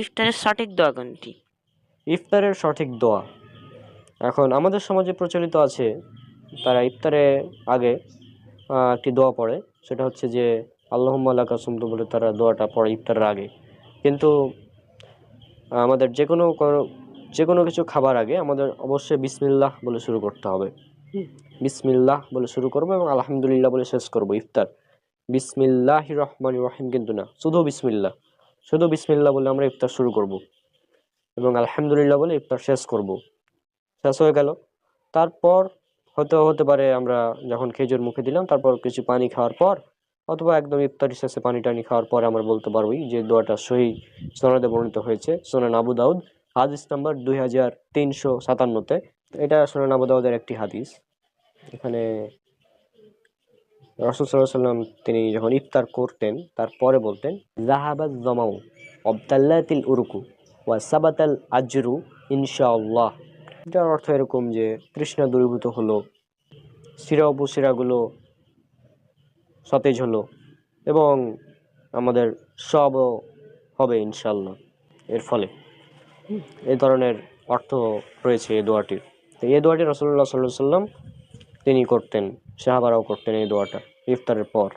ইফতারের সঠিক দোয়া কোনটি? ইফতারের সঠিক দোয়া এখন আমাদের সমাজে প্রচলিত আছে, তারা ইফতারে আগে একটি দোয়া পড়ে, সেটা হচ্ছে যে আল্লাহুম্মা লাকা সুমতু বলে তারা দোয়াটা পড়ে ইফতারের আগে। কিন্তু আমাদের যে কোনো কিছু খাবার আগে আমাদের অবশ্যই বিসমিল্লাহ বলে শুরু করতে হবে। বিসমিল্লাহ বলে শুরু করবো এবং আলহামদুলিল্লাহ বলে শেষ করব ইফতার। বিসমিল্লাহির রহমানির রহিম কিন্তু না, শুধু বিসমিল্লাহ বলে আমরা ইফতার শুরু করব এবং আলহামদুলিল্লাহ বলে ইফতার শেষ করব। শেষ হয়ে গেল, তারপর হতে পারে আমরা যখন খেজুর মুখে দিলাম তারপর কিছু পানি খাওয়ার পর, অথবা একদম ইফতারি শেষে পানি টানি খাওয়ার পরে আমরা বলতে পারবোই যে দোয়াটা সহি সনদে বর্ণিত হয়েছে সুনান আবু দাউদ হাদিস নাম্বার 2357-তে। এটা সুনান আবু দাউদের একটি হাদিস। এখানে রাসূল সাল্লাল্লাহু আলাইহি ওয়াসাল্লাম তিনি যখন ইফতার করতেন তারপরে বলতেন যাহাবাজ জামাউ ওয়াবতাল্লাতিল উরুকু ওয়া সাবাতাল আজরু ইনশাআল্লাহ। এটার অর্থ এরকম যে তৃষ্ণা দূরীভূত হলো, শিরা উপশিরাগুলো সতেজ হলো এবং আমাদের সবও হবে ইনশাআল্লাহ এর ফলে। এই ধরনের অর্থ রয়েছে এই দোয়াটির। তো এই দোয়াটি রাসূলুল্লাহ সাল্লাল্লাহু আলাইহি ওয়াসাল্লাম তিনি করতেন, সাহাবারাও করতেন এই দোয়াটা ইফতারের পর।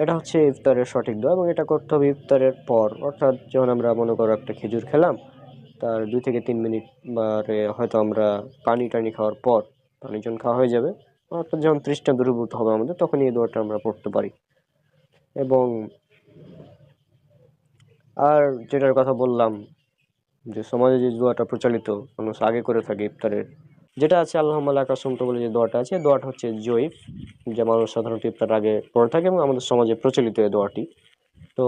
এটা হচ্ছে ইফতারের সঠিক দোয়া এবং এটা করতে হবে ইফতারের পর, অর্থাৎ যখন আমরা মনে করো একটা খেজুর খেলাম তার 2 থেকে 3 মিনিট বারে হয়তো আমরা পানি টানি খাওয়ার পর, পানি যখন খাওয়া হয়ে যাবে অর্থাৎ যখন তৃষ্ণা দূরীভূত হবে আমাদের, তখন এই দোয়াটা আমরা পড়তে পারি। এবং আর যেটার কথা বললাম যে সমাজে যে দোয়াটা প্রচলিত মানুষ আগে করে থাকে ইফতারের, যেটা আছে আল্লাহুম্মা লাকা সুমতু বলে যে দোয়াটা আছে, দোয়াটা হচ্ছে জয়ীফ, যা মানুষ সাধারণত ইফতার আগে পড়ে থাকে এবং আমাদের সমাজে প্রচলিত এই দোয়াটি। তো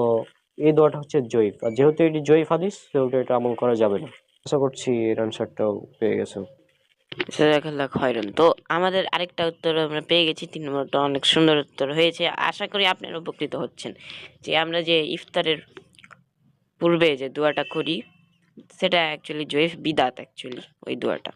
এই দোয়াটা হচ্ছে জয়ীফ, আর যেহেতু এটি জয়ীফ হাদিস সেহেতু এটা আমল করা যাবে না। আশা করছি এর আনসারটাও পেয়ে গেছো। জাযাকাল্লাহ খায়রান। তো আমাদের আরেকটা উত্তর আমরা পেয়ে গেছি, 3 নম্বরটা অনেক সুন্দর উত্তর হয়েছে। আশা করি আপনারা উপকৃত হচ্ছেন। যে আমরা যে ইফতারের পূর্বে যে দোয়াটা করি সেটা অ্যাকচুয়ালি জয়ীফ বিদাত, অ্যাকচুয়ালি ওই দোয়াটা।